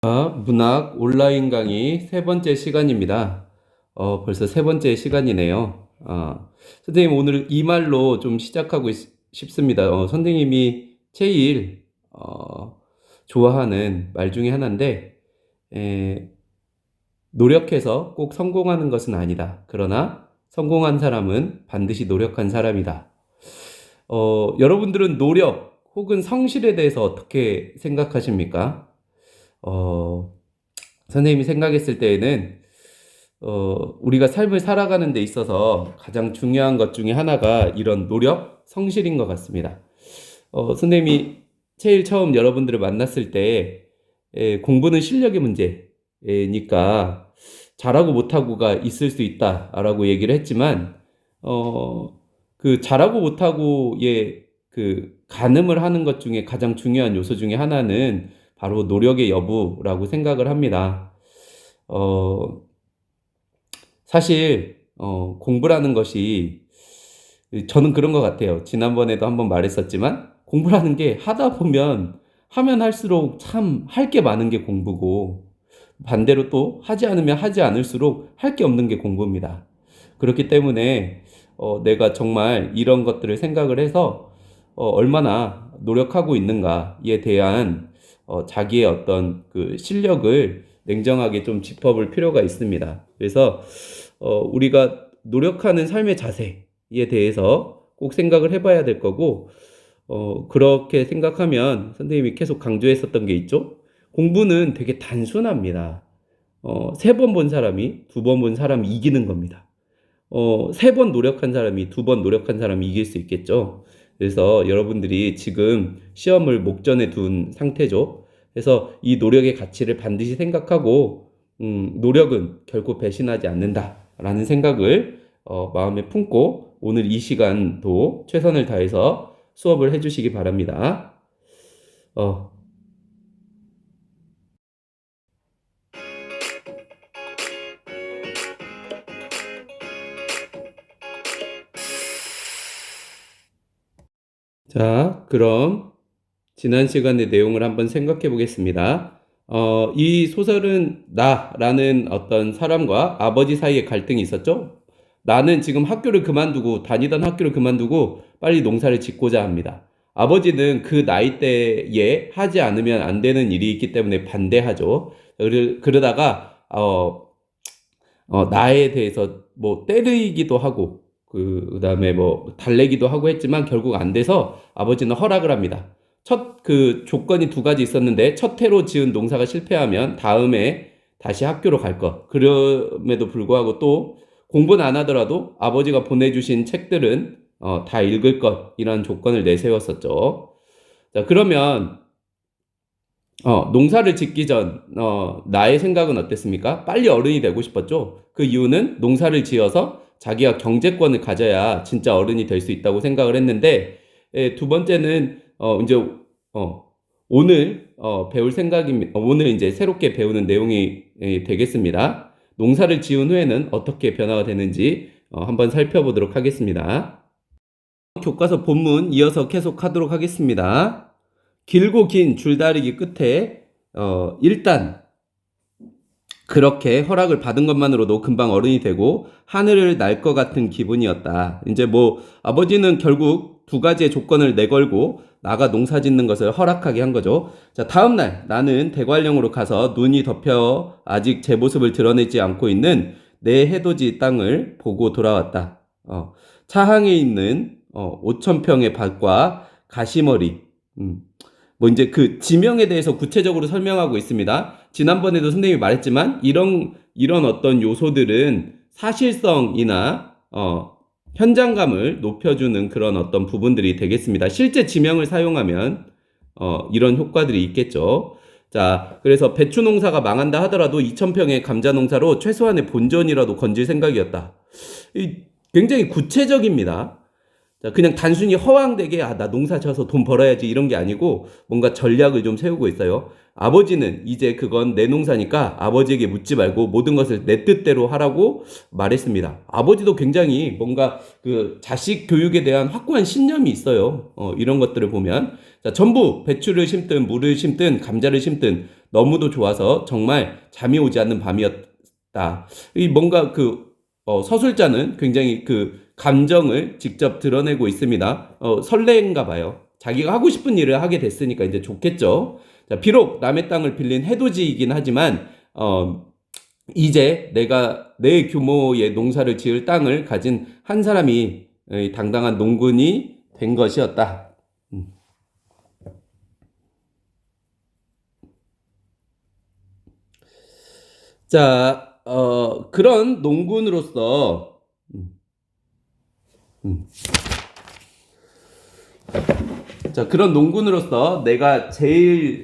문학 온라인 강의 세 번째 시간입니다. 벌써 세 번째 시간이네요. 선생님 오늘 이 말로 좀 시작하고 싶습니다. 선생님이 제일 좋아하는 말 중에 하나인데, 에, 노력해서 꼭 성공하는 것은 아니다. 그러나 성공한 사람은 반드시 노력한 사람이다. 여러분들은 노력 혹은 성실에 대해서 어떻게 생각하십니까? 어, 선생님이 생각했을 때에는 우리가 삶을 살아가는 데 있어서 가장 중요한 것 중에 하나가 이런 노력, 성실인 것 같습니다. 선생님이 제일 처음 여러분들을 만났을 때 공부는 실력의 문제니까 잘하고 못하고가 있을 수 있다라고 얘기를 했지만 그 잘하고 못하고의 그 가늠을 하는 것 중에 가장 중요한 요소 중에 하나는 바로 노력의 여부라고 생각을 합니다. 어, 사실 공부라는 것이 저는 그런 것 같아요. 지난번에도 한번 말했었지만 공부라는 게 하다 보면 하면 할수록 참 할 게 많은 게 공부고 반대로 또 하지 않으면 하지 않을수록 할 게 없는 게 공부입니다. 그렇기 때문에 내가 정말 이런 것들을 생각을 해서 얼마나 노력하고 있는가에 대한 자기의 어떤 그 실력을 냉정하게 좀 짚어볼 필요가 있습니다. 그래서 우리가 노력하는 삶의 자세에 대해서 꼭 생각을 해봐야 될 거고, 그렇게 생각하면 선생님이 계속 강조했었던 게 있죠. 공부는 되게 단순합니다. 세 번 본 사람이 두 번 본 사람이 이기는 겁니다. 세 번 노력한 사람이 두 번 노력한 사람이 이길 수 있겠죠. 그래서 여러분들이 지금 시험을 목전에 둔 상태죠. 그래서 이 노력의 가치를 반드시 생각하고, 노력은 결코 배신하지 않는다라는 생각을 마음에 품고 오늘 이 시간도 최선을 다해서 수업을 해주시기 바랍니다. 어, 자, 그럼 지난 시간의 내용을 한번 생각해 보겠습니다. 이 소설은 나라는 어떤 사람과 아버지 사이에 갈등이 있었죠? 나는 지금 학교를 그만두고, 다니던 학교를 그만두고 빨리 농사를 짓고자 합니다. 아버지는 그 나이대에 하지 않으면 안 되는 일이 있기 때문에 반대하죠. 그러다가, 나에 대해서 뭐 때리기도 하고, 그다음에 뭐 달래기도 하고 했지만 결국 안 돼서 아버지는 허락을 합니다. 첫 그 조건이 두 가지 있었는데 첫 해로 지은 농사가 실패하면 다음에 다시 학교로 갈 것. 그럼에도 불구하고 또 공부는 안 하더라도 아버지가 보내주신 책들은 다 읽을 것. 이런 조건을 내세웠었죠. 자, 그러면 농사를 짓기 전 나의 생각은 어땠습니까? 빨리 어른이 되고 싶었죠. 그 이유는 농사를 지어서 자기가 경제권을 가져야 진짜 어른이 될 수 있다고 생각을 했는데, 두 번째는 이제 오늘 배울 생각입니다. 오늘 이제 새롭게 배우는 내용이 되겠습니다. 농사를 지은 후에는 어떻게 변화가 되는지 한번 살펴보도록 하겠습니다. 교과서 본문 이어서 계속하도록 하겠습니다. 길고 긴 줄다리기 끝에 일단 그렇게 허락을 받은 것만으로도 금방 어른이 되고 하늘을 날 것 같은 기분이었다. 이제 뭐 아버지는 결국 두 가지의 조건을 내걸고 나가 농사 짓는 것을 허락하게 한 거죠. 자, 다음 날 나는 대관령으로 가서 눈이 덮여 아직 제 모습을 드러내지 않고 있는 내 해돋이 땅을 보고 돌아왔다. 차항에 있는 5,000평의 밭과 가시머리, 뭐 이제 그 지명에 대해서 구체적으로 설명하고 있습니다. 지난번에도 선생님이 말했지만 이런 어떤 요소들은 사실성이나 현장감을 높여주는 그런 어떤 부분들이 되겠습니다. 실제 지명을 사용하면 이런 효과들이 있겠죠. 자, 그래서 배추 농사가 망한다 하더라도 2,000평의 감자 농사로 최소한의 본전이라도 건질 생각이었다. 굉장히 구체적입니다. 자, 그냥 단순히 허황되게 나 농사 져서 돈 벌어야지 이런 게 아니고 뭔가 전략을 좀 세우고 있어요. 아버지는 이제 그건 내 농사니까 아버지에게 묻지 말고 모든 것을 내 뜻대로 하라고 말했습니다. 아버지도 굉장히 뭔가 그 자식 교육에 대한 확고한 신념이 있어요. 이런 것들을 보면 자, 전부 배추를 심든 물을 심든 감자를 심든 너무도 좋아서 정말 잠이 오지 않는 밤이었다. 이 뭔가 서술자는 굉장히 그 감정을 직접 드러내고 있습니다. 설레인가 봐요. 자기가 하고 싶은 일을 하게 됐으니까 이제 좋겠죠. 자, 비록 남의 땅을 빌린 해돋이이긴 하지만 이제 내가 내 규모의 농사를 지을 땅을 가진 한 사람이 당당한 농군이 된 것이었다. 자, 그런 농군으로서 그런 농군으로서 내가 제일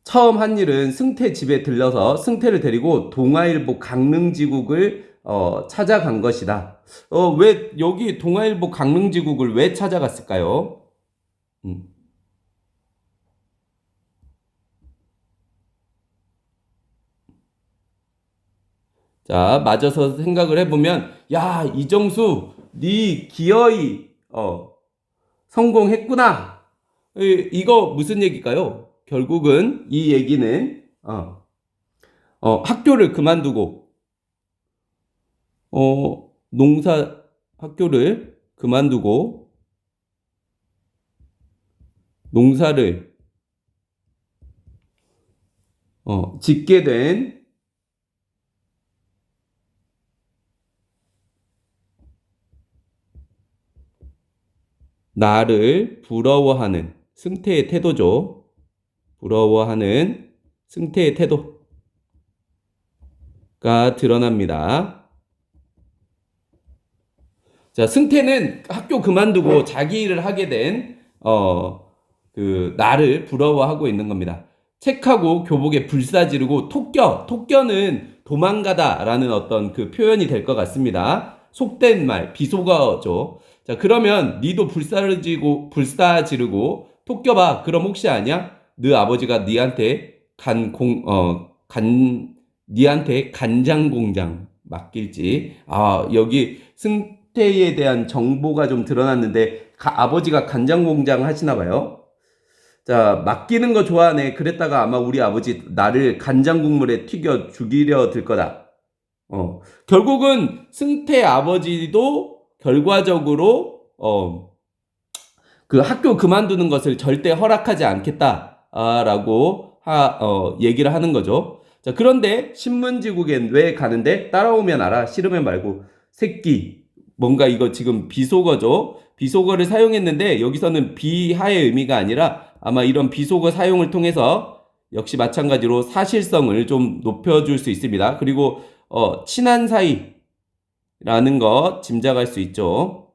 처음 한 일은 승태 집에 들러서 승태를 데리고 동아일보 강릉지국을 찾아간 것이다. 왜 여기 동아일보 강릉지국을 왜 찾아갔을까요? 자, 맞아서 생각을 해보면, 야, 이정수, 네 기어이 성공했구나. 이거 무슨 얘기일까요? 결국은 이 얘기는 학교를 그만두고 농사 학교를 그만두고 농사를 짓게 된 나를 부러워하는 승태의 태도죠. 부러워하는 승태의 태도가 드러납니다. 자, 승태는 학교 그만두고 자기 일을 하게 된 나를 부러워하고 있는 겁니다. 책하고 교복에 불사 지르고 토껴는 도망가다라는 어떤 그 표현이 될 것 같습니다. 속된 말, 비속어죠. 자, 그러면 니도 불사 지르고 토껴봐. 그럼 혹시 아냐? 너 아버지가 니한테 간장 공장 맡길지. 여기 승태에 대한 정보가 좀 드러났는데 아버지가 간장 공장 하시나 봐요. 자, 맡기는 거 좋아하네. 그랬다가 아마 우리 아버지 나를 간장 국물에 튀겨 죽이려 들 거다. 결국은 승태 아버지도 결과적으로 그 학교 그만두는 것을 절대 허락하지 않겠다라고 얘기를 하는 거죠. 자, 그런데 신문지국엔 왜 가는데? 따라오면 알아. 싫으면 말고. 새끼. 뭔가 이거 지금 비속어죠. 비속어를 사용했는데 여기서는 비하의 의미가 아니라 아마 이런 비속어 사용을 통해서 역시 마찬가지로 사실성을 좀 높여줄 수 있습니다. 그리고 친한 사이라는 것 짐작할 수 있죠.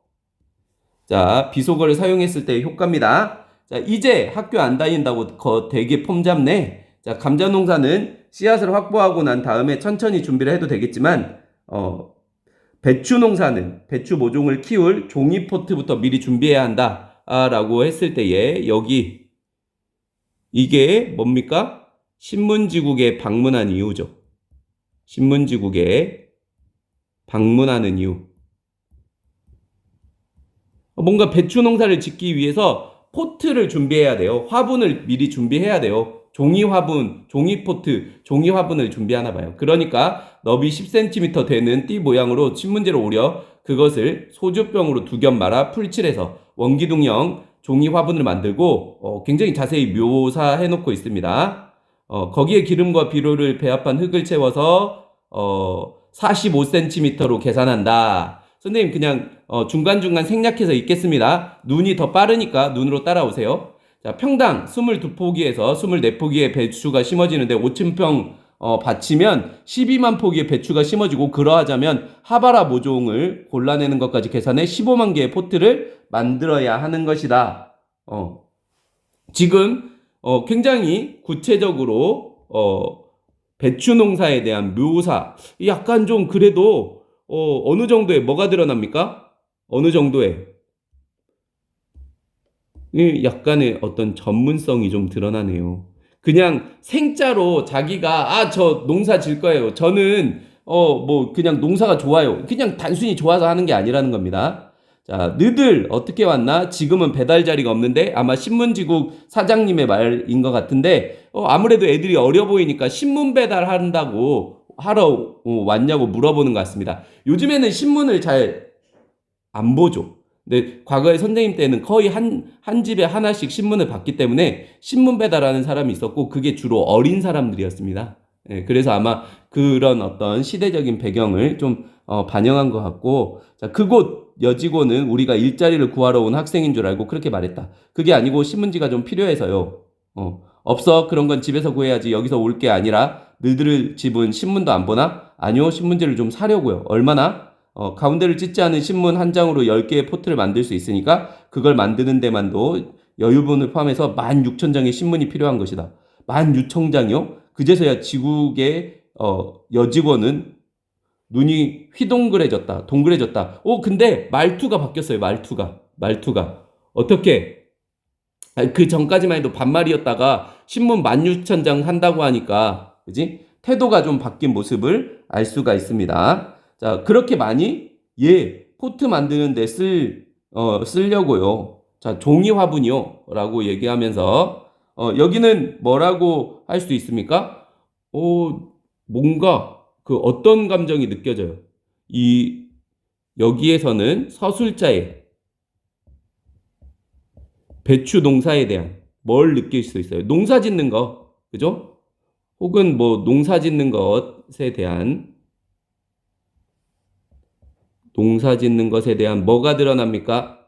자, 비속어를 사용했을 때의 효과입니다. 자, 이제 학교 안 다닌다고 되게 폼잡네. 자, 감자 농사는 씨앗을 확보하고 난 다음에 천천히 준비를 해도 되겠지만 배추 농사는 배추 모종을 키울 종이포트부터 미리 준비해야 한다 라고 했을 때에 여기 이게 뭡니까? 신문지국에 방문한 이유죠. 신문지국에 방문하는 이유. 뭔가 배추 농사를 짓기 위해서 포트를 준비해야 돼요. 화분을 미리 준비해야 돼요. 종이 화분, 종이 포트, 종이 화분을 준비하나 봐요. 그러니까 너비 10cm 되는 띠 모양으로 신문지를 오려 그것을 소주병으로 2겹 말아 풀칠해서 원기둥형 종이 화분을 만들고 굉장히 자세히 묘사해 놓고 있습니다. 거기에 기름과 비료를 배합한 흙을 채워서 45cm로 계산한다. 선생님 그냥 중간중간 생략해서 읽겠습니다. 눈이 더 빠르니까 눈으로 따라오세요. 자, 평당 22포기에서 24포기의 배추가 심어지는데 5,000평 받치면 12만 포기의 배추가 심어지고 그러하자면 하바라 모종을 골라내는 것까지 계산해 15만 개의 포트를 만들어야 하는 것이다. 지금 굉장히 구체적으로 배추 농사에 대한 묘사 약간 좀 그래도 어느 정도에 뭐가 드러납니까? 어느 정도에 약간의 어떤 전문성이 좀 드러나네요. 그냥 생짜로 자기가 저 농사 질 거예요. 저는 그냥 농사가 좋아요. 그냥 단순히 좋아서 하는 게 아니라는 겁니다. 자, 너희들 어떻게 왔나? 지금은 배달 자리가 없는데 아마 신문지국 사장님의 말인 것 같은데 아무래도 애들이 어려 보이니까 신문 배달한다고 하러 왔냐고 물어보는 것 같습니다. 요즘에는 신문을 잘 안 보죠. 근데 과거에 선생님 때는 거의 한 집에 하나씩 신문을 봤기 때문에 신문 배달하는 사람이 있었고 그게 주로 어린 사람들이었습니다. 예, 그래서 아마 그런 어떤 시대적인 배경을 좀 반영한 것 같고, 자, 그곳 여직원은 우리가 일자리를 구하러 온 학생인 줄 알고 그렇게 말했다. 그게 아니고 신문지가 좀 필요해서요. 없어. 그런 건 집에서 구해야지. 여기서 올 게 아니라 너희들 집은 신문도 안 보나? 아니요. 신문지를 좀 사려고요. 얼마나? 가운데를 찢지 않은 신문 한 장으로 10개의 포트를 만들 수 있으니까 그걸 만드는 데만도 여유분을 포함해서 16,000장의 신문이 필요한 것이다. 16,000장이요? 그제서야 지국의 여직원은 눈이 휘동그레졌다. 동그래졌다. 근데 말투가 바뀌었어요. 말투가. 어떻게? 그 전까지만 해도 반말이었다가 신문 16,000장 한다고 하니까, 그지? 태도가 좀 바뀐 모습을 알 수가 있습니다. 자, 그렇게 많이? 예, 포트 만드는데 쓰려고요. 자, 종이 화분이요. 라고 얘기하면서, 여기는 뭐라고 할 수 있습니까? 뭔가 그 어떤 감정이 느껴져요. 여기에서는 서술자의 배추 농사에 대한 뭘 느낄 수 있어요? 농사 짓는 거, 그죠? 혹은 뭐 농사 짓는 것에 대한 뭐가 드러납니까?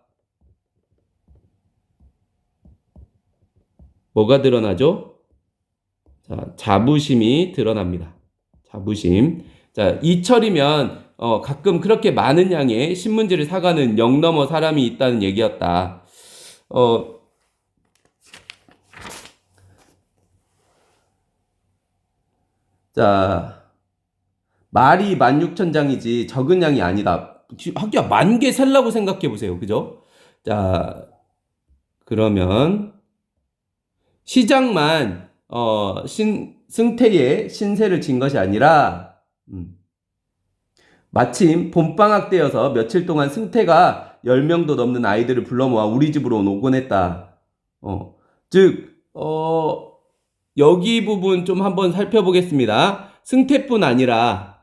뭐가 드러나죠? 자, 자부심이 드러납니다. 자부심. 자, 이철이면 가끔 그렇게 많은 양의 신문지를 사가는 0 넘어 사람이 있다는 얘기였다. 자, 말이 16,000장이지 적은 양이 아니다. 학교야 10,000개 살라고 생각해 보세요. 그죠? 자, 그러면 시장만 승태의 신세를 진 것이 아니라 마침 봄방학 때여서 며칠 동안 승태가 10명도 넘는 아이들을 불러 모아 우리 집으로 오곤 했다. 즉 여기 부분 좀 한번 살펴보겠습니다. 승태뿐 아니라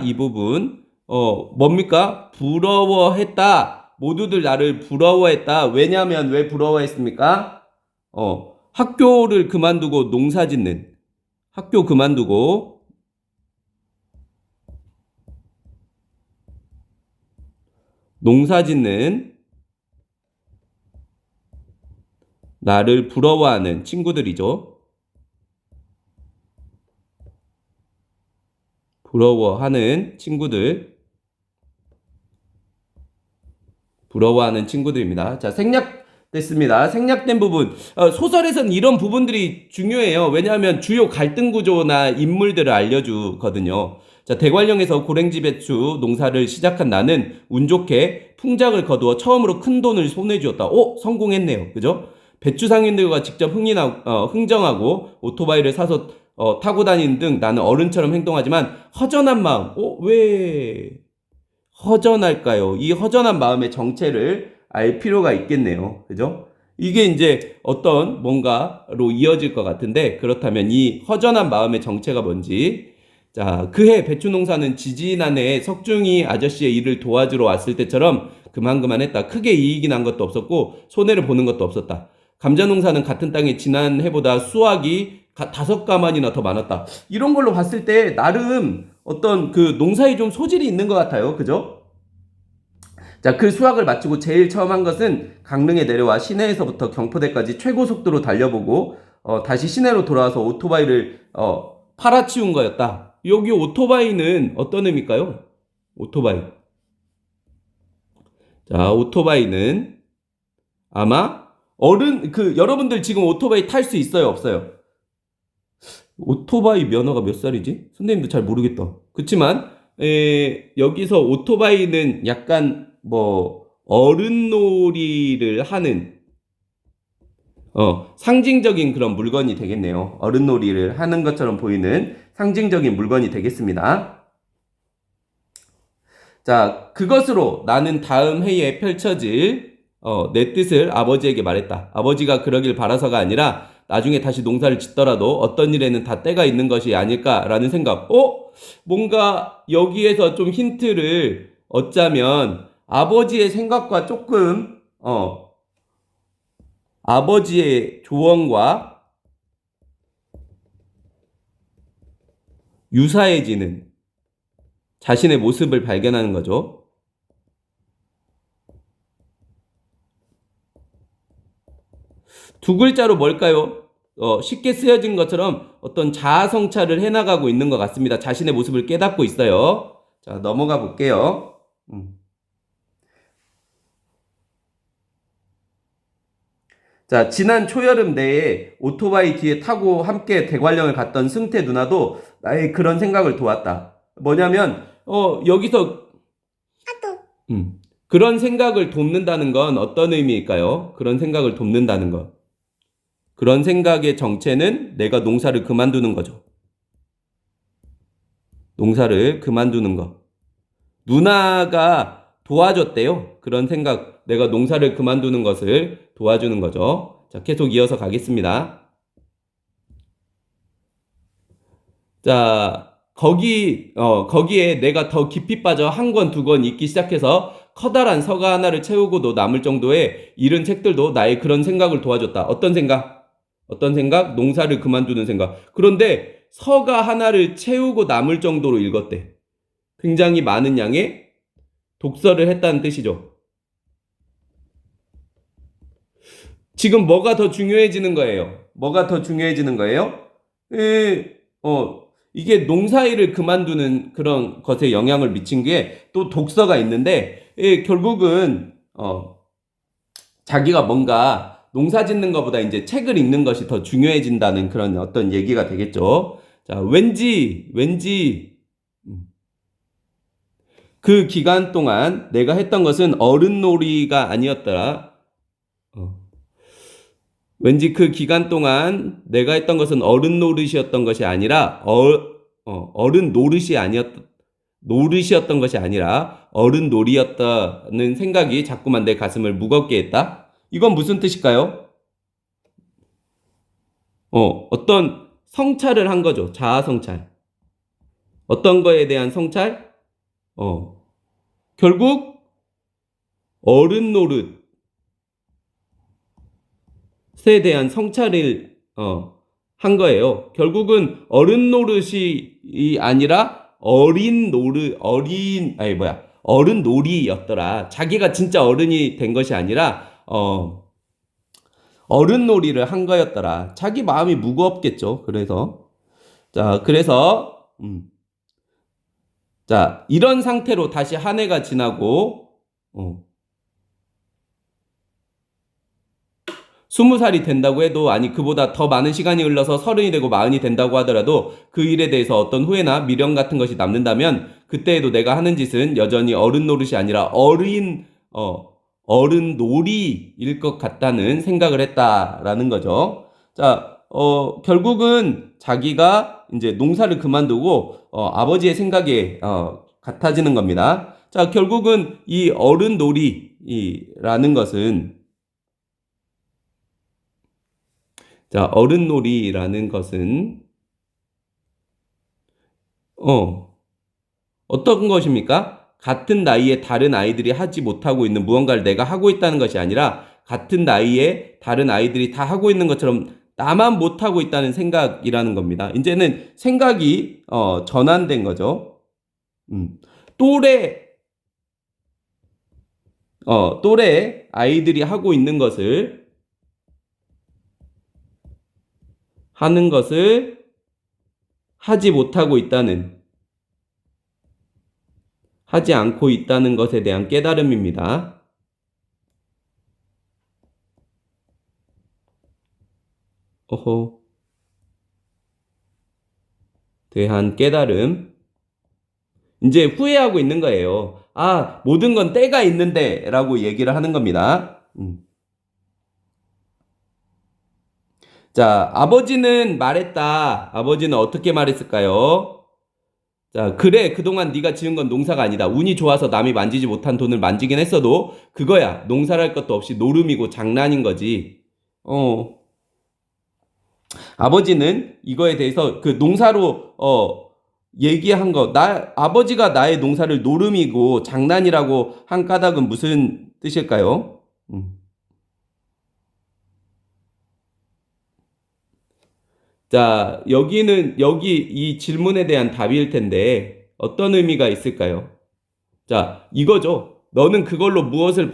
이 부분 뭡니까? 부러워했다. 모두들 나를 부러워했다. 왜냐하면 왜 부러워했습니까? 학교를 그만두고 학교 그만두고 농사 짓는 나를 부러워하는 친구들이죠. 부러워하는 친구들입니다. 자, 생략됐습니다. 생략된 부분. 소설에서는 이런 부분들이 중요해요. 왜냐하면 주요 갈등 구조나 인물들을 알려주거든요. 자, 대관령에서 고랭지 배추 농사를 시작한 나는 운 좋게 풍작을 거두어 처음으로 큰 돈을 손에 쥐었다. 성공했네요. 그죠? 배추 상인들과 직접 흥정하고 오토바이를 사서 타고 다니는 등 나는 어른처럼 행동하지만 허전한 마음. 왜 허전할까요? 이 허전한 마음의 정체를 알 필요가 있겠네요. 그죠? 이게 이제 어떤 뭔가로 이어질 것 같은데, 그렇다면 이 허전한 마음의 정체가 뭔지. 자, 그해 배추 농사는 지지난해에 석중이 아저씨의 일을 도와주러 왔을 때처럼 그만했다. 크게 이익이 난 것도 없었고 손해를 보는 것도 없었다. 감자 농사는 같은 땅에 지난 해보다 수확이 5가만이나 더 많았다. 이런 걸로 봤을 때 나름 어떤 그 농사에 좀 소질이 있는 것 같아요. 그죠? 자, 그 수학을 마치고 제일 처음 한 것은 강릉에 내려와 시내에서부터 경포대까지 최고 속도로 달려보고 다시 시내로 돌아와서 오토바이를 팔아치운 거였다. 여기 오토바이는 어떤 의미일까요? 오토바이. 자, 오토바이는 아마 여러분들 지금 오토바이 탈 수 있어요, 없어요? 오토바이 면허가 몇 살이지? 선생님도 잘 모르겠다. 그렇지만 여기서 오토바이는 약간 어른놀이를 하는 상징적인 그런 물건이 되겠네요. 어른놀이를 하는 것처럼 보이는 상징적인 물건이 되겠습니다. 자, 그것으로 나는 다음 해에 펼쳐질 내 뜻을 아버지에게 말했다. 아버지가 그러길 바라서가 아니라 나중에 다시 농사를 짓더라도 어떤 일에는 다 때가 있는 것이 아닐까라는 생각. 뭔가 여기에서 좀 힌트를 얻자면 아버지의 생각과 조금 아버지의 조언과 유사해지는 자신의 모습을 발견하는 거죠. 두 글자로 뭘까요? 쉽게 쓰여진 것처럼 어떤 자아 성찰을 해나가고 있는 것 같습니다. 자신의 모습을 깨닫고 있어요. 자, 넘어가 볼게요. 자, 지난 초여름 내에 오토바이 뒤에 타고 함께 대관령을 갔던 승태 누나도 나의 그런 생각을 도왔다. 뭐냐면, 여기서, 그런 생각을 돕는다는 건 어떤 의미일까요? 그런 생각을 돕는다는 것. 그런 생각의 정체는 내가 농사를 그만두는 거죠. 농사를 그만두는 것. 누나가 도와줬대요. 그런 생각, 내가 농사를 그만두는 것을 도와주는 거죠. 자, 계속 이어서 가겠습니다. 자, 거기에 내가 더 깊이 빠져 한 권, 두 권 읽기 시작해서 커다란 서가 하나를 채우고도 남을 정도의 이른 책들도 나의 그런 생각을 도와줬다. 어떤 생각? 어떤 생각? 농사를 그만두는 생각. 그런데 서가 하나를 채우고 남을 정도로 읽었대. 굉장히 많은 양의 독서를 했다는 뜻이죠. 지금 뭐가 더 중요해지는 거예요? 뭐가 더 중요해지는 거예요? 이게 농사일을 그만두는 그런 것에 영향을 미친 게 또 독서가 있는데, 결국은, 자기가 뭔가 농사 짓는 것보다 이제 책을 읽는 것이 더 중요해진다는 그런 어떤 얘기가 되겠죠. 자, 왠지, 그 기간 동안 내가 했던 것은 어른놀이가 아니었더라. 왠지 그 기간 동안 내가 했던 것은 어른 노릇이었던 것이 아니라 어른 노릇이었던 것이 아니라 어른 놀이였다는 생각이 자꾸만 내 가슴을 무겁게 했다. 이건 무슨 뜻일까요? 어떤 성찰을 한 거죠. 자아 성찰. 어떤 거에 대한 성찰? 결국 어른 노릇 에 대한 성찰을 한 거예요. 결국은 어른 노릇이 아니라 어른 놀이였더라. 자기가 진짜 어른이 된 것이 아니라 어른 놀이를 한 거였더라. 자기 마음이 무겁겠죠. 그래서 이런 상태로 다시 한 해가 지나고 20살이 된다고 해도, 아니 그보다 더 많은 시간이 흘러서 30이 되고 40이 된다고 하더라도 그 일에 대해서 어떤 후회나 미련 같은 것이 남는다면 그때에도 내가 하는 짓은 여전히 어른 노릇이 아니라 어른 놀이일 것 같다는 생각을 했다라는 거죠. 자, 결국은 자기가 이제 농사를 그만두고 아버지의 생각에 같아지는 겁니다. 자, 결국은 이 어른 놀이라는 것은 어른놀이라는 것은 어떤 것입니까? 같은 나이에 다른 아이들이 하지 못하고 있는 무언가를 내가 하고 있다는 것이 아니라 같은 나이에 다른 아이들이 다 하고 있는 것처럼 나만 못하고 있다는 생각이라는 겁니다. 이제는 생각이 전환된 거죠. 또래 아이들이 하고 있는 것을 하는 것을 하지 못하고 있다는, 하지 않고 있다는 것에 대한 깨달음입니다. 대한 깨달음. 이제 후회하고 있는 거예요. 모든 건 때가 있는데 라고 얘기를 하는 겁니다. 자, 아버지는 말했다. 아버지는 어떻게 말했을까요? 자, 그래. 그동안 네가 지은 건 농사가 아니다. 운이 좋아서 남이 만지지 못한 돈을 만지긴 했어도 그거야. 농사랄 것도 없이 노름이고 장난인 거지. 아버지는 이거에 대해서 그 농사로 얘기한 거, 아버지가 나의 농사를 노름이고 장난이라고 한 까닭은 무슨 뜻일까요? 자, 여기 이 질문에 대한 답일 텐데 어떤 의미가 있을까요? 자, 이거죠. 너는 그걸로 무엇을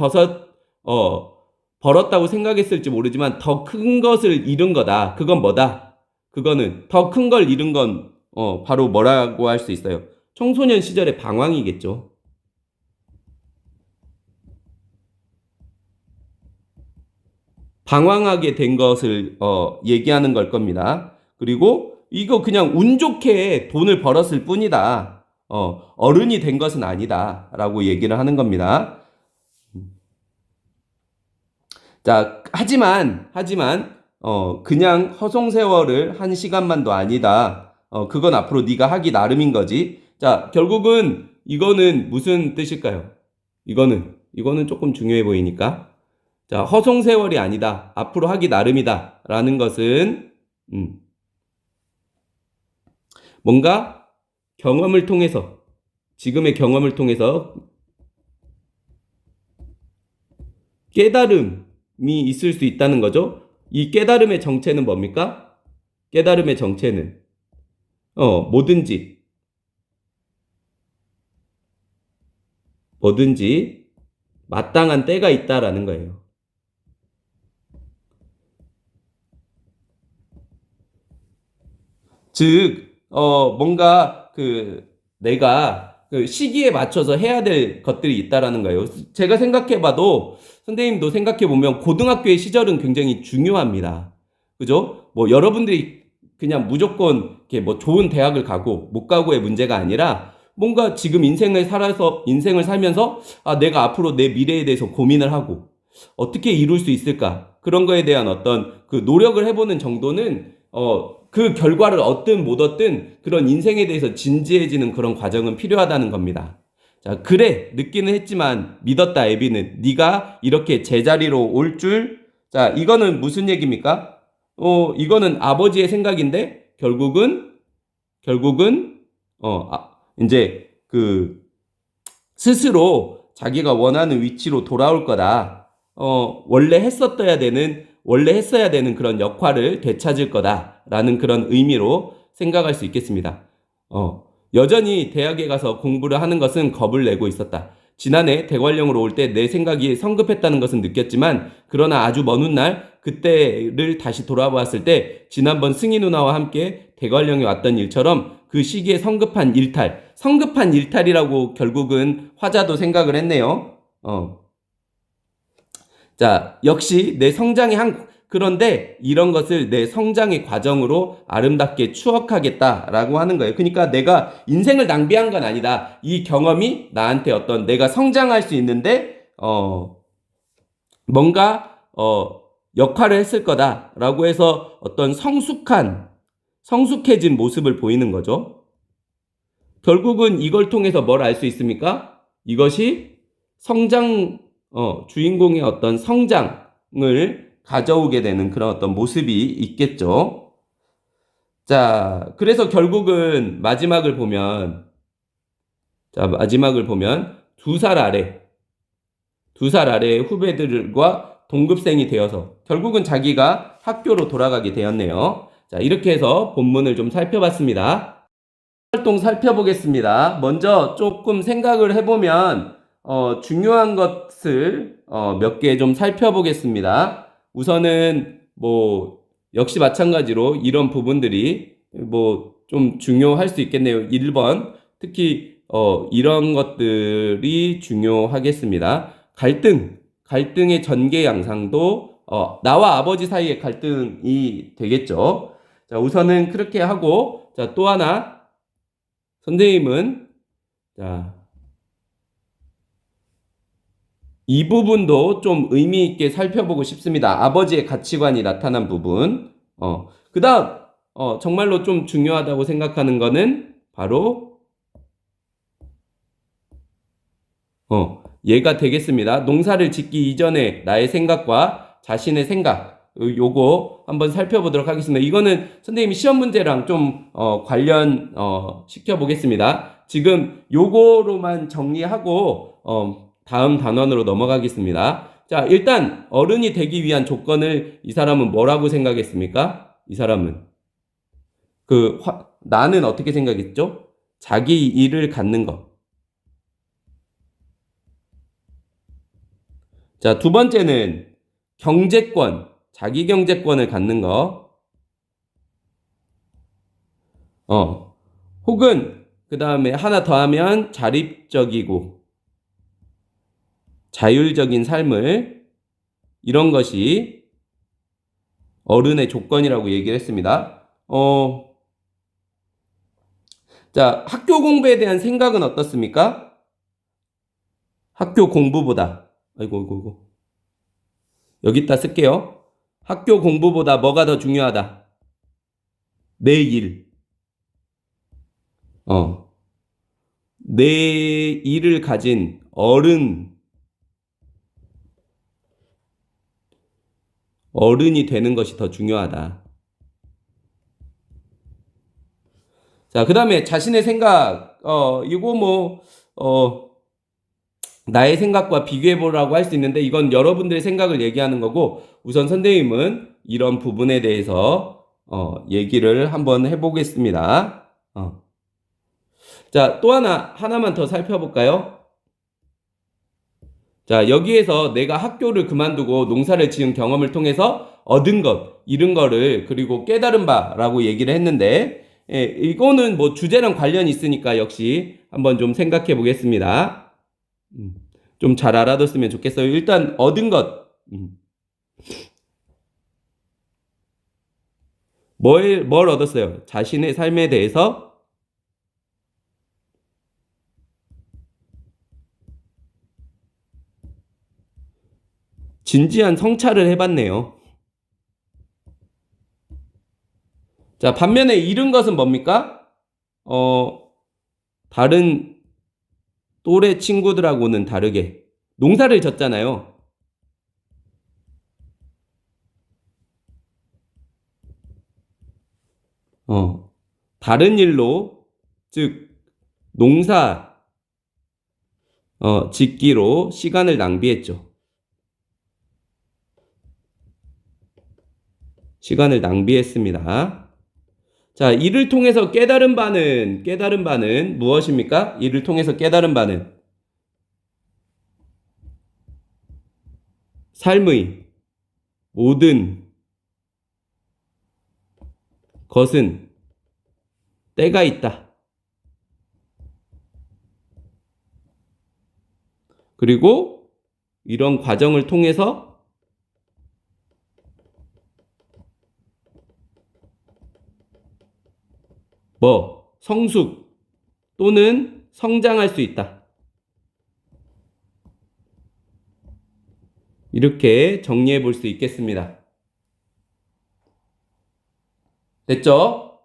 벌었다고 생각했을지 모르지만 더 큰 것을 잃은 거다. 그건 뭐다? 그거는 더 큰 걸 잃은 건 바로 뭐라고 할 수 있어요? 청소년 시절의 방황이겠죠. 방황하게 된 것을 얘기하는 걸 겁니다. 그리고 이거 그냥 운 좋게 돈을 벌었을 뿐이다. 어른이 된 것은 아니다. 라고 얘기를 하는 겁니다. 자, 하지만, 그냥 허송세월을 한 시간만도 아니다. 그건 앞으로 네가 하기 나름인 거지. 자, 결국은 이거는 무슨 뜻일까요? 이거는 조금 중요해 보이니까. 자, 허송세월이 아니다. 앞으로 하기 나름이다. 라는 것은, 뭔가 경험을 통해서, 지금의 경험을 통해서 깨달음이 있을 수 있다는 거죠. 이 깨달음의 정체는 뭡니까? 깨달음의 정체는, 뭐든지 마땅한 때가 있다라는 거예요. 즉, 뭔가 내가 그 시기에 맞춰서 해야 될 것들이 있다라는 거예요. 제가 생각해봐도 선생님도 생각해보면 고등학교의 시절은 굉장히 중요합니다. 그죠? 뭐 여러분들이 그냥 무조건 이렇게 뭐 좋은 대학을 가고 못 가고의 문제가 아니라 뭔가 지금 인생을 살면서 내가 앞으로 내 미래에 대해서 고민을 하고 어떻게 이룰 수 있을까? 그런 거에 대한 어떤 그 노력을 해보는 정도는 그 결과를 얻든 못 얻든 그런 인생에 대해서 진지해지는 그런 과정은 필요하다는 겁니다. 자, 그래 늦기는 했지만 믿었다 애비는 네가 이렇게 제자리로 올 줄. 자, 이거는 무슨 얘기입니까? 이거는 아버지의 생각인데 결국은 이제 스스로 자기가 원하는 위치로 돌아올 거다. 원래 했어야 되는 그런 역할을 되찾을 거다라는 그런 의미로 생각할 수 있겠습니다. 여전히 대학에 가서 공부를 하는 것은 겁을 내고 있었다. 지난해 대관령으로 올 때 내 생각이 성급했다는 것은 느꼈지만 그러나 아주 먼 훗날 그때를 다시 돌아보았을 때 지난번 승희 누나와 함께 대관령에 왔던 일처럼 그 시기에 성급한 일탈이라고 결국은 화자도 생각을 했네요. 자, 역시 그런데 이런 것을 내 성장의 과정으로 아름답게 추억하겠다라고 하는 거예요. 그러니까 내가 인생을 낭비한 건 아니다. 이 경험이 나한테 내가 성장할 수 있는데, 뭔가, 역할을 했을 거다라고 해서 어떤 성숙해진 모습을 보이는 거죠. 결국은 이걸 통해서 뭘 알 수 있습니까? 이것이 주인공의 어떤 성장을 가져오게 되는 그런 어떤 모습이 있겠죠. 자, 그래서 결국은 마지막을 보면 두 살 아래의 후배들과 동급생이 되어서 결국은 자기가 학교로 돌아가게 되었네요. 자, 이렇게 해서 본문을 좀 살펴봤습니다. 활동 살펴보겠습니다. 먼저 조금 생각을 해보면 중요한 것을 몇 개 좀 살펴보겠습니다. 우선은 역시 마찬가지로 이런 부분들이 좀 중요할 수 있겠네요. 1번 특히 이런 것들이 중요하겠습니다. 갈등의 전개 양상도 나와 아버지 사이의 갈등이 되겠죠. 자, 우선은 그렇게 하고, 자, 또 하나 선생님은 이 부분도 좀 의미 있게 살펴보고 싶습니다. 아버지의 가치관이 나타난 부분. 그 다음, 정말로 좀 중요하다고 생각하는 거는 바로, 얘가 되겠습니다. 농사를 짓기 이전에 나의 생각과 자신의 생각, 요거 한번 살펴보도록 하겠습니다. 이거는 선생님이 시험 문제랑 좀, 관련, 시켜보겠습니다. 지금 요거로만 정리하고, 다음 단원으로 넘어가겠습니다. 자, 일단 어른이 되기 위한 조건을 이 사람은 뭐라고 생각했습니까? 이 사람은 나는 어떻게 생각했죠? 자기 일을 갖는 것. 자, 두 번째는 경제권, 자기 경제권을 갖는 거. 혹은 그 다음에 하나 더 하면 자립적이고 자율적인 삶을, 이런 것이 어른의 조건이라고 얘기를 했습니다. 자, 학교 공부에 대한 생각은 어떻습니까? 학교 공부보다, 아이고. 여기다 쓸게요. 학교 공부보다 뭐가 더 중요하다? 내 일. 내 일을 가진 어른이 되는 것이 더 중요하다. 자, 그 다음에 자신의 생각, 이거 나의 생각과 비교해보라고 할 수 있는데, 이건 여러분들의 생각을 얘기하는 거고, 우선 선생님은 이런 부분에 대해서, 얘기를 한번 해보겠습니다. 자, 또 하나만 더 살펴볼까요? 자, 여기에서 내가 학교를 그만두고 농사를 지은 경험을 통해서 얻은 것, 잃은 거를, 그리고 깨달은 바라고 얘기를 했는데, 이거는 뭐 주제랑 관련이 있으니까 역시 한번 좀 생각해 보겠습니다. 좀 잘 알아뒀으면 좋겠어요. 일단 얻은 것, 뭘 얻었어요? 자신의 삶에 대해서 진지한 성찰을 해봤네요. 자, 반면에 잃은 것은 뭡니까? 다른 또래 친구들하고는 다르게 농사를 졌잖아요. 다른 일로, 즉 농사 짓기로 시간을 낭비했죠. 시간을 낭비했습니다. 자, 이를 통해서 깨달은 바는 무엇입니까? 이를 통해서 깨달은 바는 삶의 모든 것은 때가 있다. 그리고 이런 과정을 통해서 성숙 또는 성장할 수 있다. 이렇게 정리해 볼 수 있겠습니다. 됐죠?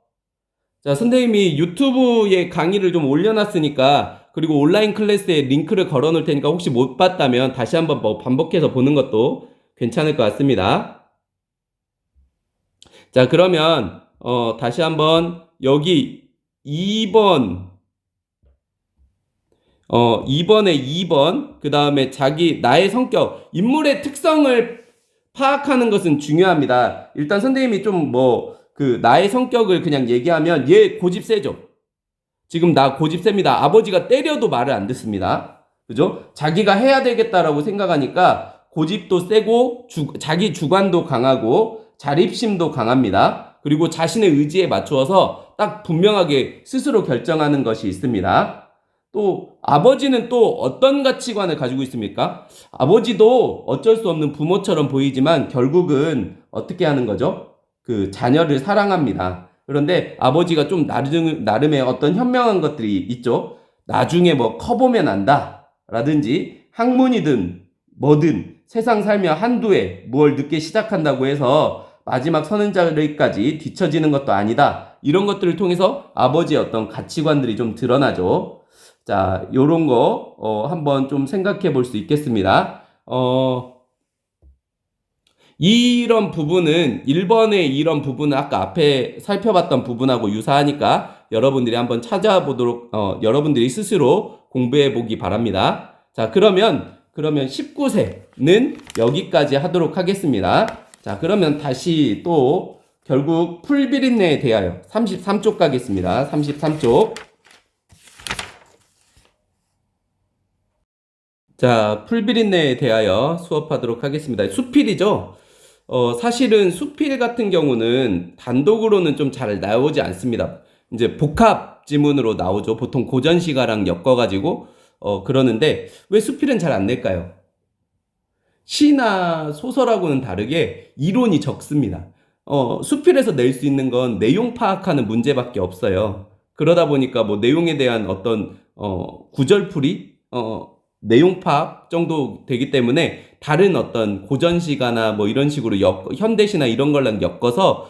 자, 선생님이 유튜브에 강의를 좀 올려놨으니까, 그리고 온라인 클래스에 링크를 걸어 놓을 테니까 혹시 못 봤다면 다시 한번 반복해서 보는 것도 괜찮을 것 같습니다. 자, 그러면 다시 한번 여기 2번에 2번, 그 다음에 나의 성격, 인물의 특성을 파악하는 것은 중요합니다. 일단 선생님이 좀 나의 성격을 그냥 얘기하면, 얘 고집 세죠? 지금 나 고집 셉니다. 아버지가 때려도 말을 안 듣습니다. 그죠? 자기가 해야 되겠다라고 생각하니까 고집도 세고, 자기 주관도 강하고, 자립심도 강합니다. 그리고 자신의 의지에 맞추어서 딱 분명하게 스스로 결정하는 것이 있습니다. 또 아버지는 또 어떤 가치관을 가지고 있습니까? 아버지도 어쩔 수 없는 부모처럼 보이지만 결국은 어떻게 하는 거죠? 그 자녀를 사랑합니다. 그런데 아버지가 좀 나름의 어떤 현명한 것들이 있죠. 나중에 커보면 안다 라든지, 학문이든 뭐든 세상 살며 한두 해 뭘 늦게 시작한다고 해서 마지막 서는 자리까지 뒤처지는 것도 아니다. 이런 것들을 통해서 아버지의 어떤 가치관들이 좀 드러나죠. 자, 요런 거 한번 좀 생각해 볼 수 있겠습니다. 이런 부분은 1번의 이런 부분은 아까 앞에 살펴봤던 부분하고 유사하니까 여러분들이 한번 찾아보도록 여러분들이 스스로 공부해 보기 바랍니다. 자, 그러면 19세는 여기까지 하도록 하겠습니다. 자, 그러면 다시 또 결국 풀비린내에 대하여 33쪽 가겠습니다. 33쪽. 자, 풀비린내에 대하여 수업하도록 하겠습니다. 수필이죠. 사실은 수필 같은 경우는 단독으로는 좀 잘 나오지 않습니다. 이제 복합 지문으로 나오죠. 보통 고전시가랑 엮어가지고 그러는데 왜 수필은 잘 안 낼까요? 시나 소설하고는 다르게 이론이 적습니다. 수필에서 낼 수 있는 건 내용 파악하는 문제밖에 없어요. 그러다 보니까 뭐 내용에 대한 어떤 구절풀이 내용 파악 정도 되기 때문에 다른 어떤 고전시가나 뭐 이런 식으로 현대시나 이런 걸랑 엮어서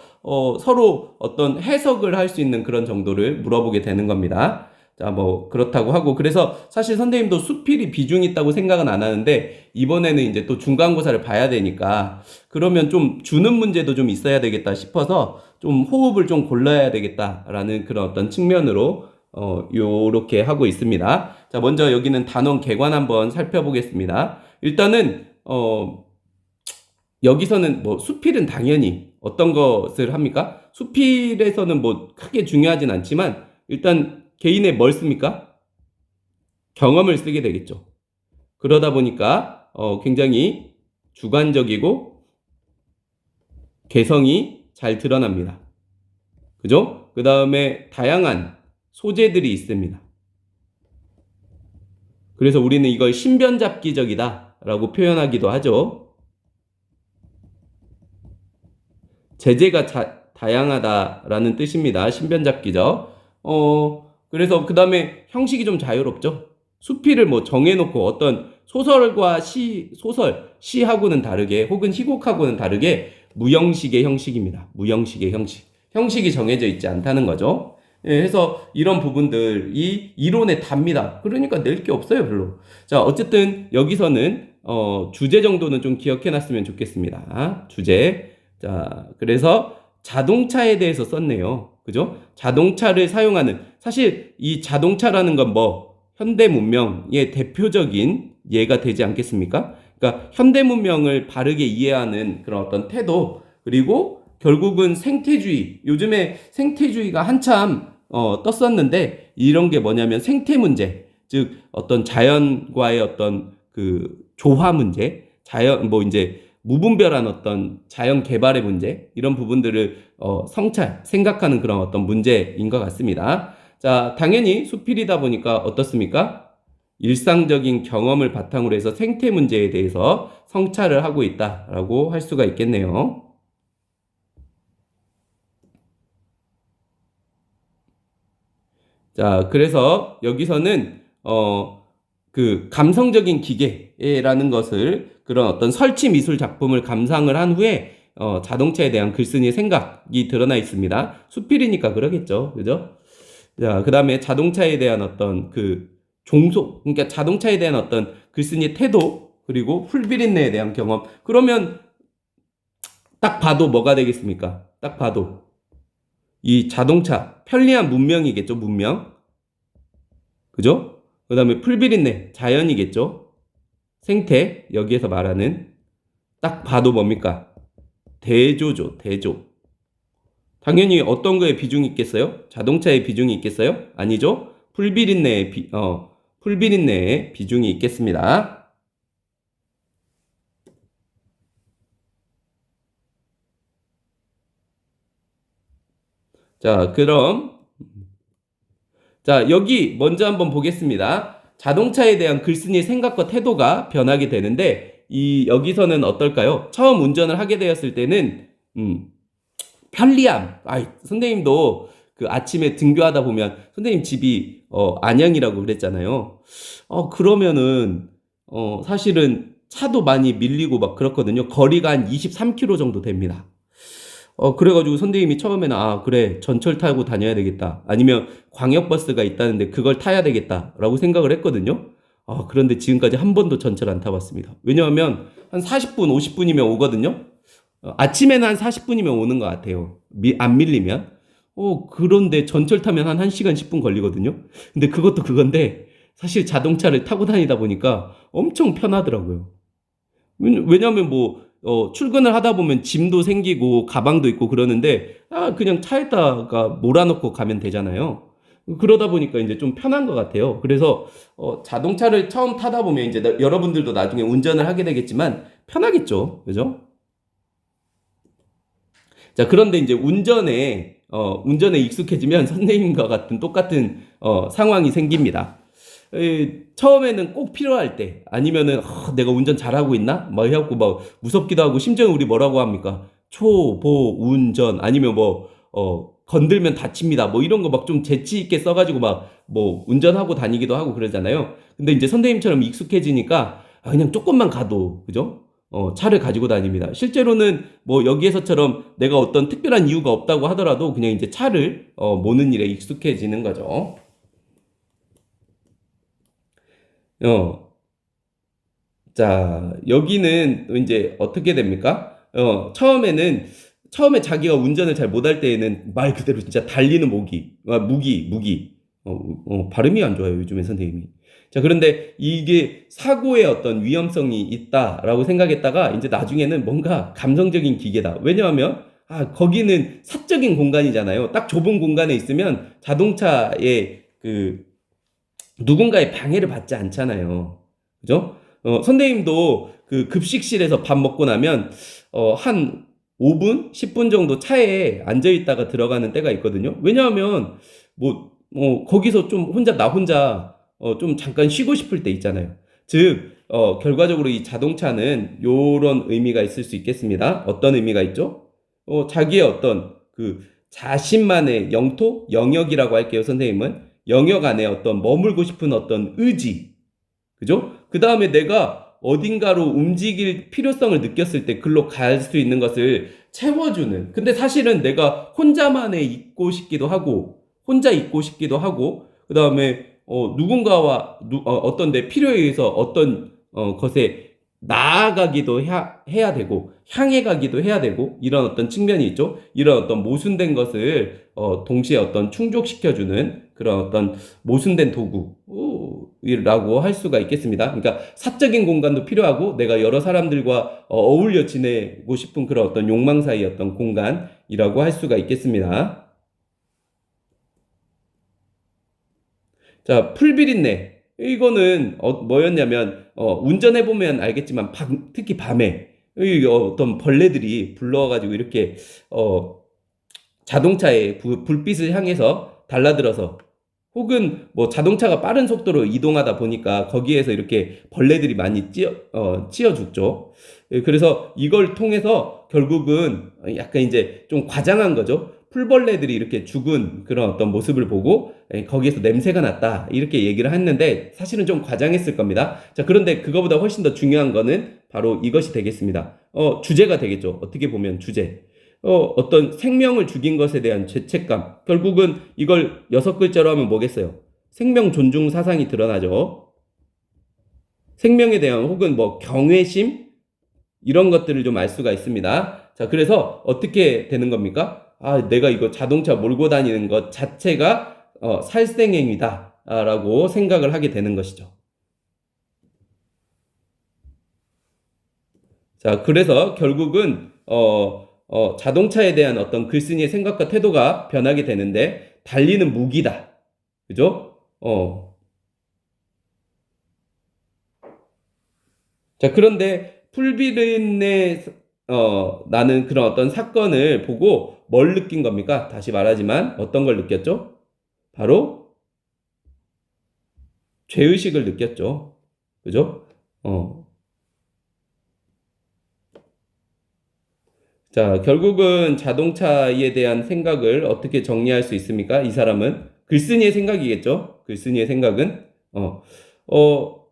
서로 어떤 해석을 할 수 있는 그런 정도를 물어보게 되는 겁니다. 자, 뭐 그렇다고 하고 그래서 사실 선생님도 수필이 비중이 있다고 생각은 안 하는데 이번에는 이제 또 중간고사를 봐야 되니까 그러면 좀 주는 문제도 좀 있어야 되겠다 싶어서 좀 호흡을 좀 골라야 되겠다라는 그런 어떤 측면으로 요렇게 하고 있습니다. 자, 먼저 여기는 단원 개관 한번 살펴보겠습니다. 일단은 여기서는 뭐 수필은 당연히 어떤 것을 합니까? 수필에서는 뭐 크게 중요하진 않지만 일단 개인의 뭘 씁니까? 경험을 쓰게 되겠죠. 그러다 보니까 굉장히 주관적이고 개성이 잘 드러납니다. 그죠? 그 다음에 다양한 소재들이 있습니다. 그래서 우리는 이걸 신변잡기적이다 라고 표현하기도 하죠. 재재가 다양하다라는 뜻입니다. 신변잡기적. 그래서 그 다음에 형식이 좀 자유롭죠. 수필을 뭐 정해놓고 어떤 소설과 시하고는 다르게 혹은 희곡하고는 다르게 무형식의 형식입니다. 무형식의 형식. 형식이 정해져 있지 않다는 거죠. 예, 해서 이런 부분들이 이론에 답니다. 그러니까 낼 게 없어요, 별로. 자, 어쨌든 여기서는 주제 정도는 좀 기억해 놨으면 좋겠습니다. 주제. 자, 그래서 자동차에 대해서 썼네요. 그죠? 자동차를 사용하는, 사실 이 자동차라는 건 뭐 현대 문명의 대표적인 예가 되지 않겠습니까? 그러니까 현대 문명을 바르게 이해하는 그런 어떤 태도, 그리고 결국은 생태주의, 요즘에 생태주의가 한참 떴었는데 이런 게 뭐냐면 생태 문제, 즉 어떤 자연과의 어떤 그 조화 문제, 자연 뭐 이제 무분별한 어떤 자연 개발의 문제, 이런 부분들을 생각하는 그런 어떤 문제인 것 같습니다. 자, 당연히 수필이다 보니까 어떻습니까? 일상적인 경험을 바탕으로 해서 생태 문제에 대해서 성찰을 하고 있다라고 할 수가 있겠네요. 자, 그래서 여기서는 그 감성적인 기계라는 것을 그런 어떤 설치 미술 작품을 감상을 한 후에 자동차에 대한 글쓴이의 생각이 드러나 있습니다. 수필이니까 그러겠죠. 그죠? 자, 그 다음에 자동차에 대한 어떤 그 그러니까 자동차에 대한 어떤 글쓴이의 태도, 그리고 풀비린내에 대한 경험. 그러면 딱 봐도 뭐가 되겠습니까? 딱 봐도 이 자동차, 편리한 문명이겠죠, 문명. 그죠? 그 다음에 풀비린내, 자연이겠죠? 생태, 여기에서 말하는, 딱 봐도 뭡니까? 대조죠, 대조. 당연히 어떤 거에 비중이 있겠어요? 자동차에 비중이 있겠어요? 아니죠? 풀비린내에 비중이 있겠습니다. 자, 여기 먼저 한번 보겠습니다. 자동차에 대한 글쓴이의 생각과 태도가 변하게 되는데, 여기서는 어떨까요? 처음 운전을 하게 되었을 때는, 편리함. 선생님도 그 아침에 등교하다 보면, 선생님 집이, 안양이라고 그랬잖아요. 그러면은, 사실은 차도 많이 밀리고 막 그렇거든요. 거리가 한 23km 정도 됩니다. 그래가지고 선생님이 처음에는, 아, 그래, 전철 타고 다녀야 되겠다. 아니면 광역버스가 있다는데 그걸 타야 되겠다라고 생각을 했거든요. 그런데 지금까지 한 번도 전철 안 타봤습니다. 왜냐하면 한 40분, 50분이면 오거든요. 아침에는 한 40분이면 오는 것 같아요. 안 밀리면. 그런데 전철 타면 한 1시간 10분 걸리거든요. 근데 그것도 그건데, 사실 자동차를 타고 다니다 보니까 엄청 편하더라고요. 왜냐하면 뭐, 출근을 하다 보면 짐도 생기고 가방도 있고 그러는데, 그냥 차에다가 몰아넣고 가면 되잖아요. 그러다 보니까 이제 좀 편한 것 같아요. 그래서 자동차를 처음 타다 보면 이제 여러분들도 나중에 운전을 하게 되겠지만 편하겠죠. 그죠? 자, 그런데 이제 운전에 익숙해지면 선생님과 같은 똑같은 상황이 생깁니다. 처음에는 꼭 필요할 때, 아니면은, 내가 운전 잘하고 있나? 막 해갖고 막 무섭기도 하고, 심지어 우리 뭐라고 합니까? 초보 운전, 아니면 뭐, 건들면 다칩니다. 뭐 이런 거 막 좀 재치 있게 써가지고 막, 뭐, 운전하고 다니기도 하고 그러잖아요. 근데 이제 선생님처럼 익숙해지니까, 그냥 조금만 가도, 그죠? 차를 가지고 다닙니다. 실제로는 뭐 여기에서처럼 내가 어떤 특별한 이유가 없다고 하더라도 그냥 이제 차를 모는 일에 익숙해지는 거죠. 어, 자, 여기는 이제 어떻게 됩니까? 처음에 자기가 운전을 잘 못할 때에는 말 그대로 진짜 달리는 무기. 발음이 안 좋아요, 요즘에 선생님이. 자, 그런데 이게 사고의 어떤 위험성이 있다라고 생각했다가 이제 나중에는 뭔가 감성적인 기계다. 왜냐하면, 거기는 사적인 공간이잖아요. 딱 좁은 공간에 있으면 자동차의 누군가의 방해를 받지 않잖아요. 그죠? 선생님도 그 급식실에서 밥 먹고 나면, 한 5분, 10분 정도 차에 앉아 있다가 들어가는 때가 있거든요. 왜냐하면, 거기서 좀 나 혼자, 좀 잠깐 쉬고 싶을 때 있잖아요. 즉, 결과적으로 이 자동차는 요런 의미가 있을 수 있겠습니다. 어떤 의미가 있죠? 자기의 어떤 자신만의 영역이라고 할게요, 선생님은. 영역 안에 어떤 머물고 싶은 어떤 의지, 그죠? 그 다음에 내가 어딘가로 움직일 필요성을 느꼈을 때 글로 갈 수 있는 것을 채워주는. 근데 사실은 내가 혼자만에 있고 싶기도 하고, 혼자 있고 싶기도 하고, 그 다음에 누군가와 어떤 내 필요에 의해서 어떤 것에 나아가기도 해야 되고, 향해 가기도 해야 되고, 이런 어떤 측면이 있죠. 이런 어떤 모순된 것을 동시에 어떤 충족시켜주는 그런 어떤 모순된 도구라고 할 수가 있겠습니다. 그러니까 사적인 공간도 필요하고 내가 여러 사람들과 어울려 지내고 싶은 그런 어떤 욕망 사이의 어떤 공간이라고 할 수가 있겠습니다. 자, 풀비린내. 이거는 뭐였냐면 운전해 보면 알겠지만 특히 밤에 어떤 벌레들이 불러가지고 이렇게 자동차의 불빛을 향해서 달라들어서, 혹은 뭐 자동차가 빠른 속도로 이동하다 보니까 거기에서 이렇게 벌레들이 많이 찌어 죽죠. 그래서 이걸 통해서 결국은 약간 이제 좀 과장한 거죠. 풀벌레들이 이렇게 죽은 그런 어떤 모습을 보고 거기에서 냄새가 났다 이렇게 얘기를 했는데, 사실은 좀 과장했을 겁니다. 자, 그런데 그거보다 훨씬 더 중요한 거는 바로 이것이 되겠습니다. 주제가 되겠죠. 어떻게 보면 주제. 어떤 생명을 죽인 것에 대한 죄책감. 결국은 이걸 6글자로 하면 뭐겠어요? 생명 존중 사상이 드러나죠. 생명에 대한 혹은 뭐 경외심? 이런 것들을 좀 알 수가 있습니다. 자, 그래서 어떻게 되는 겁니까? 내가 이거 자동차 몰고 다니는 것 자체가 살생행위다 라고 생각을 하게 되는 것이죠. 자, 그래서 결국은 자동차에 대한 어떤 글쓴이의 생각과 태도가 변하게 되는데, 달리는 무기다. 그죠? 자, 그런데 풀비린내 나는 그런 어떤 사건을 보고 뭘 느낀 겁니까? 다시 말하지만 어떤 걸 느꼈죠? 바로 죄의식을 느꼈죠. 그죠? 자, 결국은 자동차에 대한 생각을 어떻게 정리할 수 있습니까? 이 사람은 글쓴이의 생각이겠죠. 글쓴이의 생각은 어,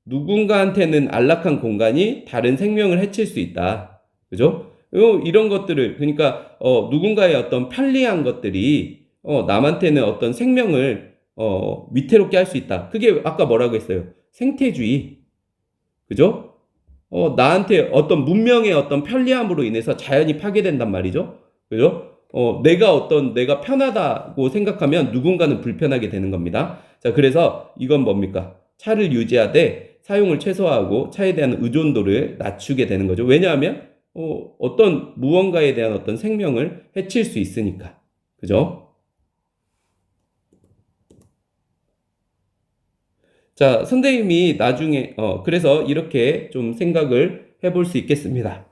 누군가한테는 안락한 공간이 다른 생명을 해칠 수 있다. 그죠? 이런 것들을, 그러니까 누군가의 어떤 편리한 것들이 남한테는 어떤 생명을 위태롭게 할 수 있다. 그게 아까 뭐라고 했어요? 생태주의. 그죠? 나한테 어떤 문명의 어떤 편리함으로 인해서 자연이 파괴된단 말이죠. 그죠? 내가 편하다고 생각하면 누군가는 불편하게 되는 겁니다. 자, 그래서 이건 뭡니까? 차를 유지하되 사용을 최소화하고 차에 대한 의존도를 낮추게 되는 거죠. 왜냐하면 어떤 무언가에 대한 어떤 생명을 해칠 수 있으니까. 그죠? 자, 선생님이 나중에, 그래서 이렇게 좀 생각을 해볼 수 있겠습니다.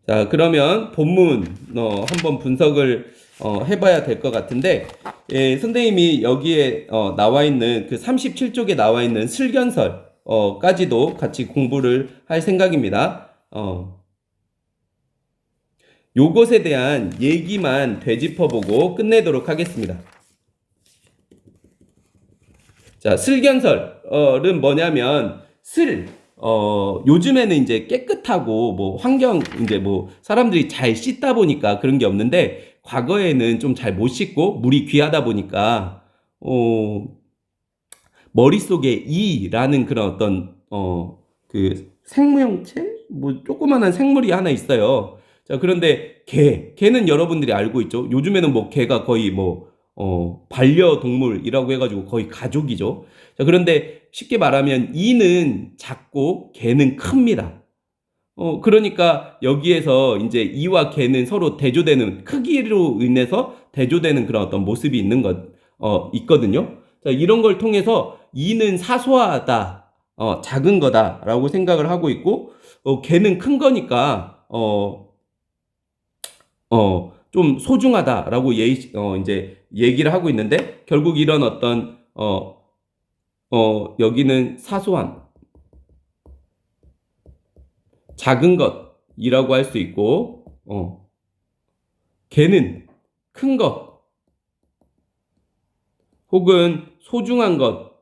자, 그러면 본문, 한번 분석을, 해봐야 될 것 같은데, 예, 선생님이 여기에, 나와 있는 그 37쪽에 나와 있는 슬견설, 까지도 같이 공부를 할 생각입니다. 요것에 대한 얘기만 되짚어보고 끝내도록 하겠습니다. 자, 슬견설은 뭐냐면, 요즘에는 이제 깨끗하고, 뭐, 환경, 이제 뭐, 사람들이 잘 씻다 보니까 그런 게 없는데, 과거에는 좀 잘 못 씻고, 물이 귀하다 보니까, 머릿속에 이라는 그런 어떤, 그 생명체? 뭐, 조그만한 생물이 하나 있어요. 자, 그런데 개는 여러분들이 알고 있죠? 요즘에는 뭐, 개가 거의 뭐, 반려동물이라고 해가지고 거의 가족이죠. 자, 그런데 쉽게 말하면 이는 작고 개는 큽니다. 그러니까 여기에서 이제 이와 개는 서로 대조되는, 크기로 인해서 대조되는 그런 어떤 모습이 있는 있거든요. 자, 이런 걸 통해서 이는 사소하다, 작은 거다라고 생각을 하고 있고, 개는 큰 거니까, 좀 소중하다라고 이제 얘기를 하고 있는데, 결국 이런 어떤, 여기는 사소한, 작은 것이라고 할 수 있고, 개는 큰 것, 혹은 소중한 것,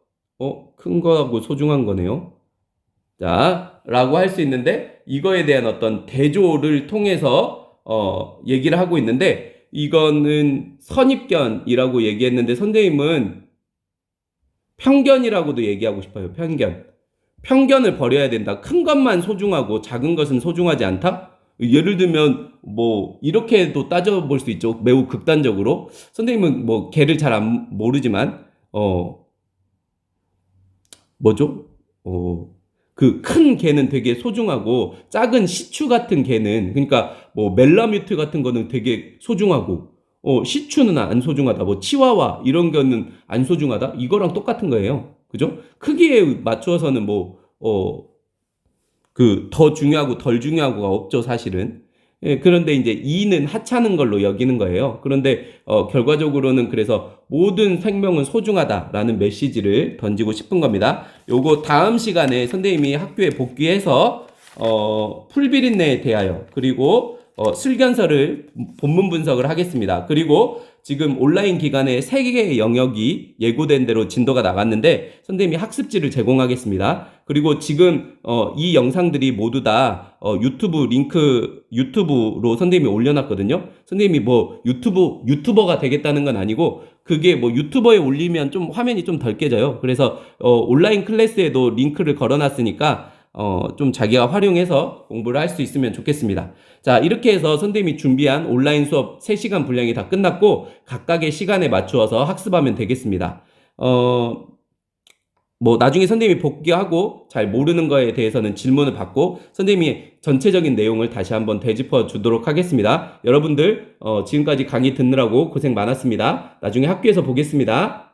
큰 거하고 소중한 거네요. 자, 라고 할 수 있는데, 이거에 대한 어떤 대조를 통해서, 얘기를 하고 있는데, 이거는 선입견이라고 얘기했는데, 선생님은 편견이라고도 얘기하고 싶어요. 편견을 버려야 된다. 큰 것만 소중하고 작은 것은 소중하지 않다? 예를 들면 뭐 이렇게도 따져볼 수 있죠. 매우 극단적으로. 선생님은 뭐 개를 잘 모르지만 뭐죠? 그 큰 개는 되게 소중하고 작은 시추 같은 개는, 그러니까 뭐 멜라뮤트 같은 거는 되게 소중하고 시추는 안 소중하다. 뭐 치와와 이런 거는 안 소중하다. 이거랑 똑같은 거예요. 그죠? 크기에 맞추어서는 뭐 그 더 중요하고 덜 중요하고가 없죠, 사실은. 예, 그런데 이제 이는 하찮은 걸로 여기는 거예요. 그런데 결과적으로는 그래서 모든 생명은 소중하다라는 메시지를 던지고 싶은 겁니다. 요거 다음 시간에 선생님이 학교에 복귀해서 풀비린내에 대하여, 그리고 슬견설을 본문 분석을 하겠습니다. 그리고 지금 온라인 기간에 3개의 영역이 예고된 대로 진도가 나갔는데 선생님이 학습지를 제공하겠습니다. 그리고 지금 이 영상들이 모두 다 유튜브로 선생님이 올려놨거든요. 선생님이 뭐 유튜버가 되겠다는 건 아니고, 그게 뭐 유튜버에 올리면 좀 화면이 좀 덜 깨져요. 그래서 온라인 클래스에도 링크를 걸어놨으니까 좀 자기가 활용해서 공부를 할 수 있으면 좋겠습니다. 자, 이렇게 해서 선생님이 준비한 온라인 수업 3시간 분량이 다 끝났고, 각각의 시간에 맞추어서 학습하면 되겠습니다. 뭐 나중에 선생님이 복귀하고 잘 모르는 거에 대해서는 질문을 받고 선생님이 전체적인 내용을 다시 한번 되짚어 주도록 하겠습니다. 여러분들 지금까지 강의 듣느라고 고생 많았습니다. 나중에 학교에서 보겠습니다.